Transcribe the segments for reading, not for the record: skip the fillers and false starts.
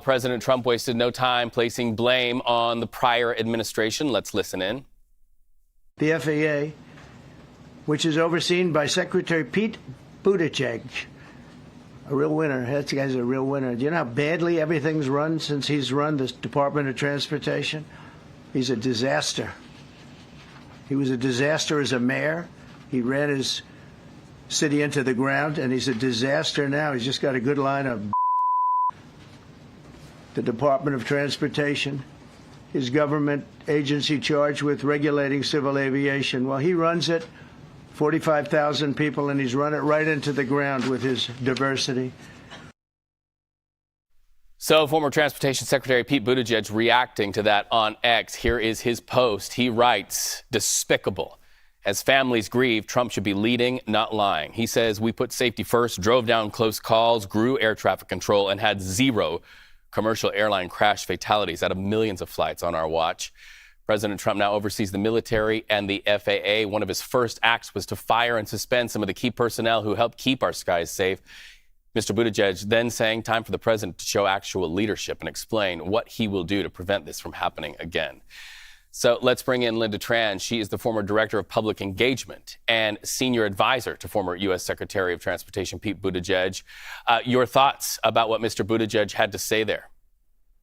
President Trump wasted no time placing blame on the prior administration. Let's listen in. The FAA, which is overseen by Secretary Pete Buttigieg, a real winner. That guy's a real winner. Do you know how badly everything's run since he's run this Department of Transportation? He's a disaster. He was a disaster as a mayor. He ran his city into the ground, and he's a disaster now. He's just got a good line of the Department of Transportation, his government agency charged with regulating civil aviation. Well, he runs it, 45,000 people, and he's run it right into the ground with his diversity. So former Transportation Secretary Pete Buttigieg reacting to that on X. Here is his post. He writes, "Despicable. As families grieve, Trump should be leading, not lying." He says, "We put safety first, drove down close calls, grew air traffic control, and had zero commercial airline crash fatalities out of millions of flights on our watch." President Trump now oversees the military and the FAA. One of his first acts was to fire and suspend some of the key personnel who helped keep our skies safe. Mr. Buttigieg then saying time for the president to show actual leadership and explain what he will do to prevent this from happening again. So let's bring in Lynda Tran. She is the former director of public engagement and senior advisor to former U.S. Secretary of Transportation Pete Buttigieg. Your thoughts about what Mr. Buttigieg had to say there?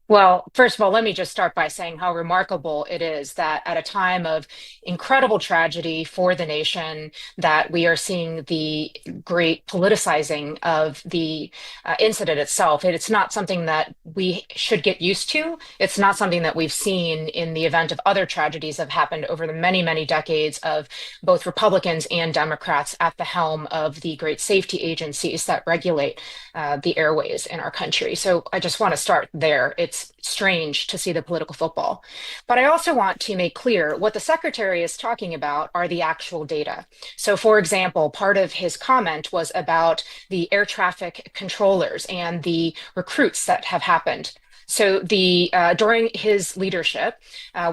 Well, first of all, let me just start by saying how remarkable it is that at a time of incredible tragedy for the nation, that we are seeing the great politicizing of the incident itself. It's not something that we should get used to. It's not something that we've seen in the event of other tragedies that have happened over the many, many decades of both Republicans and Democrats at the helm of the great safety agencies that regulate the airways in our country. So I just want to start there. It's strange to see the political football. But I also want to make clear what the secretary is talking about are the actual data. So, for example, part of his comment was about the air traffic controllers and the recruits that have happened. So during his leadership,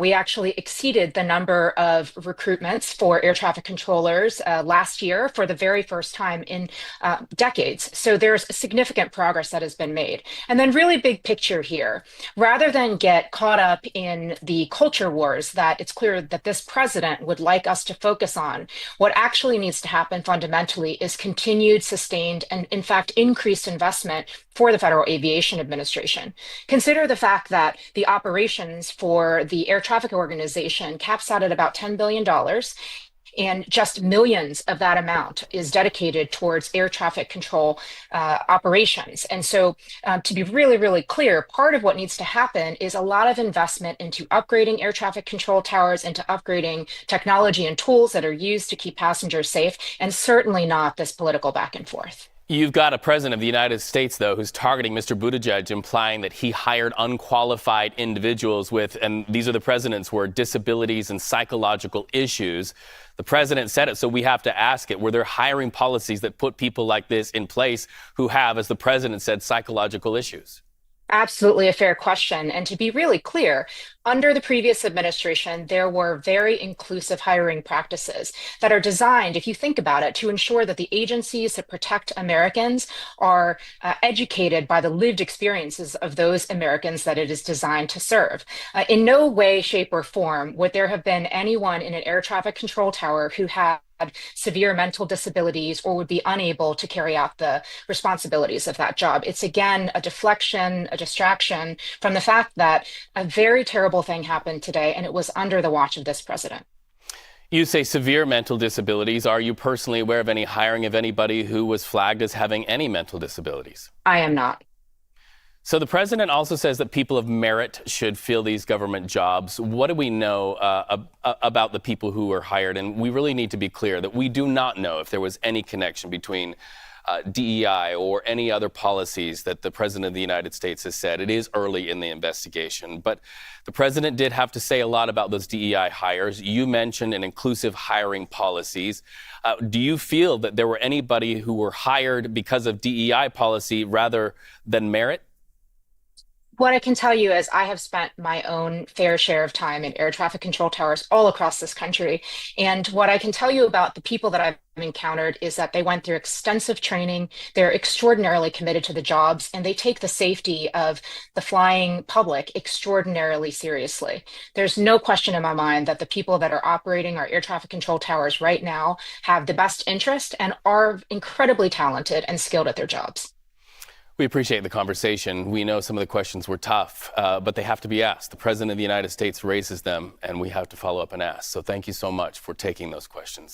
we actually exceeded the number of recruitments for air traffic controllers last year for the very first time in decades. So there's significant progress that has been made. And then really big picture here, rather than get caught up in the culture wars that it's clear that this president would like us to focus on, what actually needs to happen fundamentally is continued, sustained, and in fact, increased investment for the Federal Aviation Administration. Consider the fact that the operations for the Air Traffic Organization caps out at about $10 billion, and just millions of that amount is dedicated towards air traffic control operations. And so to be really, really clear, part of what needs to happen is a lot of investment into upgrading air traffic control towers, into upgrading technology and tools that are used to keep passengers safe, and certainly not this political back and forth. You've got a president of the United States, though, who's targeting Mr. Buttigieg, implying that he hired unqualified individuals with, and these are the president's word, disabilities and psychological issues. The president said it, so we have to ask it. Were there hiring policies that put people like this in place who have, as the president said, psychological issues? Absolutely a fair question. And to be really clear, under the previous administration, there were very inclusive hiring practices that are designed, if you think about it, to ensure that the agencies that protect Americans are educated by the lived experiences of those Americans that it is designed to serve. In no way, shape, or form would there have been anyone in an air traffic control tower who had severe mental disabilities or would be unable to carry out the responsibilities of that job. It's again a deflection, a distraction from the fact that a very terrible thing happened today, and it was under the watch of this president. You say severe mental disabilities. Are you personally aware of any hiring of anybody who was flagged as having any mental disabilities? I am not. So the president also says that people of merit should fill these government jobs. What do we know about the people who were hired? And we really need to be clear that we do not know if there was any connection between DEI or any other policies that the president of the United States has said. It is early in the investigation, but the president did have to say a lot about those DEI hires. You mentioned an inclusive hiring policies. Do you feel that there were anybody who were hired because of DEI policy rather than merit? What I can tell you is I have spent my own fair share of time in air traffic control towers all across this country. And what I can tell you about the people that I've encountered is that they went through extensive training. They're extraordinarily committed to the jobs, and they take the safety of the flying public extraordinarily seriously. There's no question in my mind that the people that are operating our air traffic control towers right now have the best interest and are incredibly talented and skilled at their jobs. We appreciate the conversation. We know some of the questions were tough, but they have to be asked. The President of the United States raises them, and we have to follow up and ask. So thank you so much for taking those questions.